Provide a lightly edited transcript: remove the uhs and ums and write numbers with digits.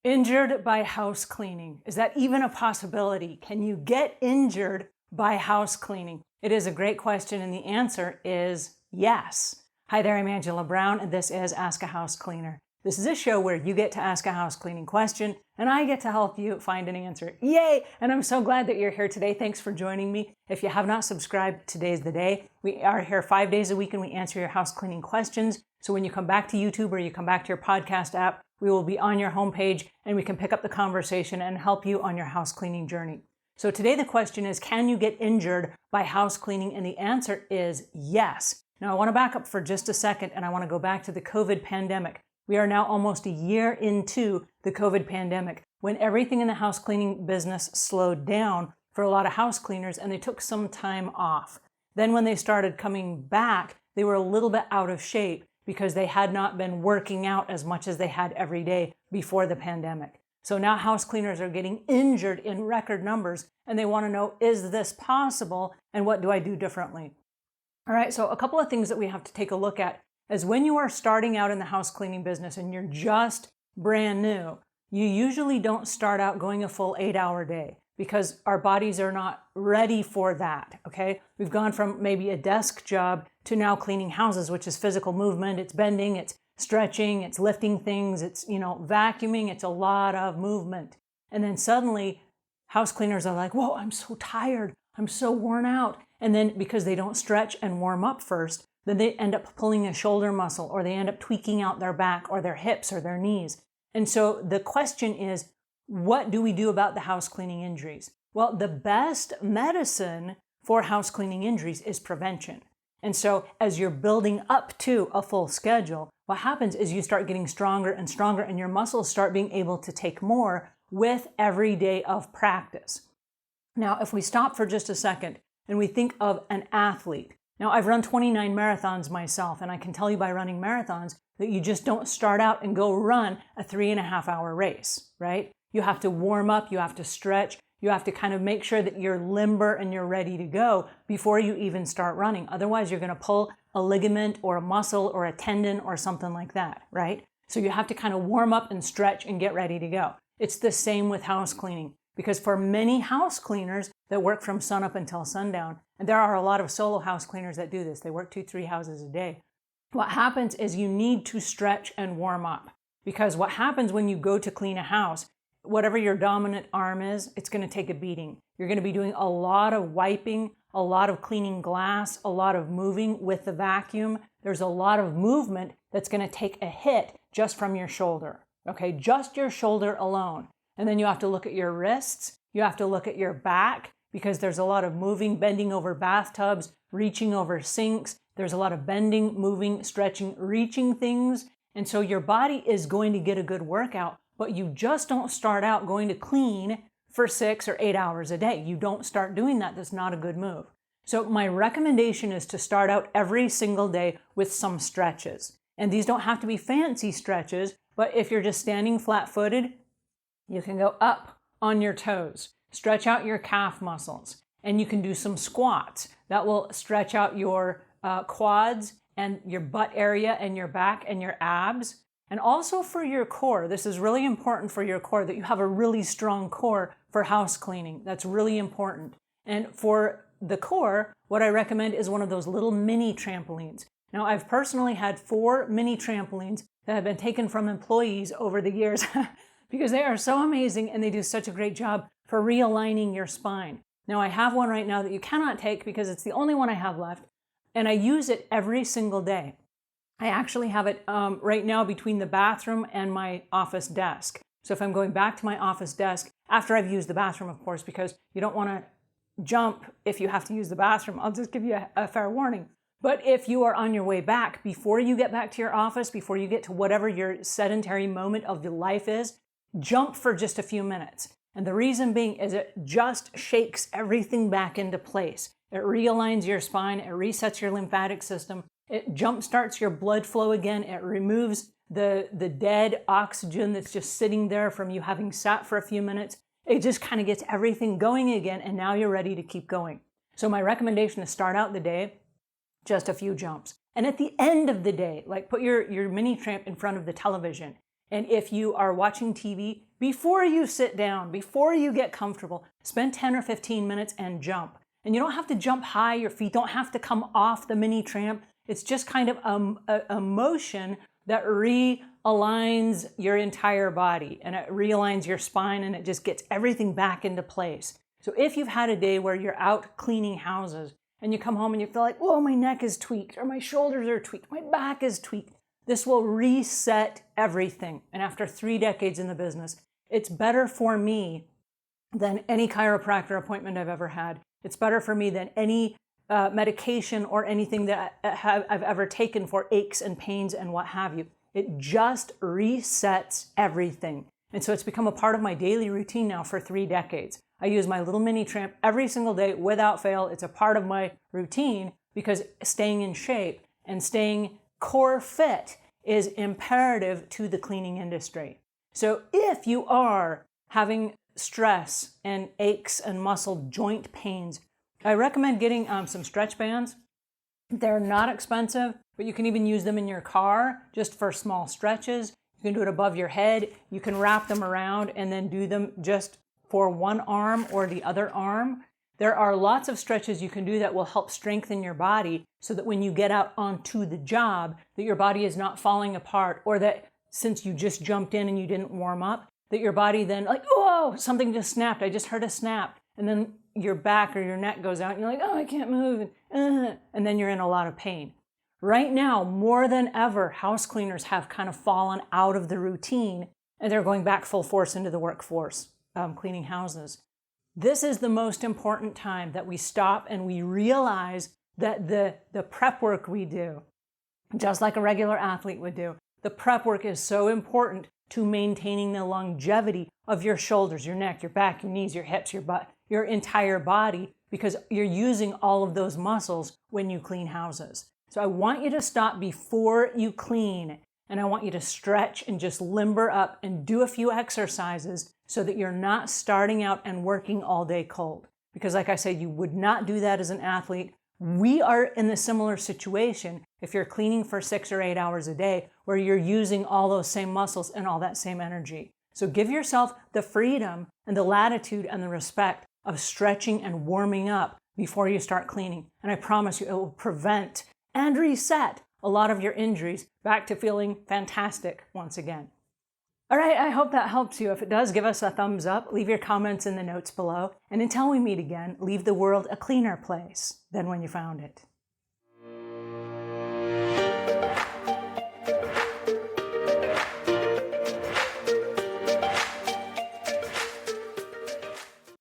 Injured by house cleaning. Is that even a possibility? Can you get injured by house cleaning? It is a great question, and the answer is yes. Hi there, I'm Angela Brown, and this is Ask a House Cleaner. This is a show where you get to ask a house cleaning question, and I get to help you find an answer. Yay! And I'm so glad that you're here today. Thanks for joining me. If you have not subscribed, today's the day. We are here 5 days a week, and we answer your house cleaning questions. So when you come back to YouTube or you come back to your podcast app, we will be on your homepage and we can pick up the conversation and help you on your house cleaning journey. So today the question is, can you get injured by house cleaning? And the answer is yes. Now I want to back up for just a second and I want to go back to the COVID pandemic. We are now almost a year into the COVID pandemic when everything in the house cleaning business slowed down for a lot of house cleaners and they took some time off. Then when they started coming back, they were a little bit out of shape because they had not been working out as much as they had every day before the pandemic. So now house cleaners are getting injured in record numbers and they want to know, is this possible and what do I do differently? All right, so a couple of things that we have to take a look at is when you are starting out in the house cleaning business and you're just brand new, you usually don't start out going a full 8-hour day because our bodies are not ready for that, okay? We've gone from maybe a desk job to now cleaning houses, which is physical movement. It's bending, it's stretching, it's lifting things, it's, vacuuming, it's a lot of movement. And then suddenly house cleaners are like, whoa, I'm so tired, I'm so worn out. And then because they don't stretch and warm up first, then they end up pulling a shoulder muscle or they end up tweaking out their back or their hips or their knees. And so the question is, what do we do about the house cleaning injuries? Well, the best medicine for house cleaning injuries is prevention. And so as you're building up to a full schedule, what happens is you start getting stronger and stronger and your muscles start being able to take more with every day of practice. Now, if we stop for just a second and we think of an athlete. Now, I've run 29 marathons myself, and I can tell you by running marathons that you just don't start out and go run a 3.5-hour race, right? You have to warm up, you have to stretch, you have to kind of make sure that you're limber and you're ready to go before you even start running. Otherwise, you're going to pull a ligament or a muscle or a tendon or something like that, right? So you have to kind of warm up and stretch and get ready to go. It's the same with house cleaning because for many house cleaners that work from sunup until sundown, and there are a lot of solo house cleaners that do this, they work 2-3 houses a day. What happens is you need to stretch and warm up because what happens when you go to clean a house, whatever your dominant arm is, it's going to take a beating. You're going to be doing a lot of wiping, a lot of cleaning glass, a lot of moving with the vacuum. There's a lot of movement that's going to take a hit just from your shoulder, okay? Just your shoulder alone. And then you have to look at your wrists. You have to look at your back because there's a lot of moving, bending over bathtubs, reaching over sinks. There's a lot of bending, moving, stretching, reaching things. And so your body is going to get a good workout, but you just don't start out going to clean for 6 or 8 hours a day. You don't start doing that. That's not a good move. So my recommendation is to start out every single day with some stretches. And these don't have to be fancy stretches, but if you're just standing flat-footed, you can go up on your toes, stretch out your calf muscles, and you can do some squats. That will stretch out your quads and your butt area and your back and your abs. And also for your core, this is really important for your core, that you have a really strong core for house cleaning. That's really important. And for the core, what I recommend is one of those little mini trampolines. Now, I've personally had 4 mini trampolines that have been taken from employees over the years because they are so amazing and they do such a great job for realigning your spine. Now, I have one right now that you cannot take because it's the only one I have left, and I use it every single day. I actually have it right now between the bathroom and my office desk. So if I'm going back to my office desk, after I've used the bathroom, of course, because you don't want to jump if you have to use the bathroom. I'll just give you a fair warning. But if you are on your way back, before you get back to your office, before you get to whatever your sedentary moment of your life is, jump for just a few minutes. And the reason being is it just shakes everything back into place. It realigns your spine, it resets your lymphatic system, it jumpstarts your blood flow again, it removes the dead oxygen that's just sitting there from you having sat for a few minutes. It just kind of gets everything going again, and now you're ready to keep going. So my recommendation is start out the day, just a few jumps. And at the end of the day, like put your mini tramp in front of the television And if you are watching TV, before you sit down, before you get comfortable, spend 10 or 15 minutes and jump. And you don't have to jump high, your feet don't have to come off the mini tramp. It's just kind of a motion that realigns your entire body, and it realigns your spine, and it just gets everything back into place. So if you've had a day where you're out cleaning houses and you come home and you feel like, oh, my neck is tweaked, or my shoulders are tweaked, my back is tweaked, this will reset everything. And after 3 decades in the business, it's better for me than any chiropractor appointment I've ever had. It's better for me than any medication or anything that I've ever taken for aches and pains and what have you. It just resets everything. And so it's become a part of my daily routine now for 3 decades. I use my little mini tramp every single day without fail. It's a part of my routine because staying in shape and staying core fit is imperative to the cleaning industry. So if you are having stress and aches and muscle joint pains, I recommend getting some stretch bands. They're not expensive, but you can even use them in your car just for small stretches. You can do it above your head. You can wrap them around and then do them just for one arm or the other arm. There are lots of stretches you can do that will help strengthen your body so that when you get out onto the job, that your body is not falling apart, or that since you just jumped in and you didn't warm up, that your body then like, whoa, something just snapped. I just heard a snap. And then your back or your neck goes out and you're like, oh, I can't move. And then you're in a lot of pain. Right now, more than ever, house cleaners have kind of fallen out of the routine and they're going back full force into the workforce, cleaning houses. This is the most important time that we stop and we realize that the prep work we do, just like a regular athlete would do, the prep work is so important to maintaining the longevity of your shoulders, your neck, your back, your knees, your hips, your butt, your entire body, because you're using all of those muscles when you clean houses. So I want you to stop before you clean, and I want you to stretch and just limber up and do a few exercises so that you're not starting out and working all day cold. Because like I said, you would not do that as an athlete. We are in a similar situation if you're cleaning for 6 or 8 hours a day where you're using all those same muscles and all that same energy. So give yourself the freedom and the latitude and the respect of stretching and warming up before you start cleaning. And I promise you it will prevent and reset a lot of your injuries back to feeling fantastic once again. All right, I hope that helps you. If it does, give us a thumbs up, leave your comments in the notes below, and until we meet again, leave the world a cleaner place than when you found it.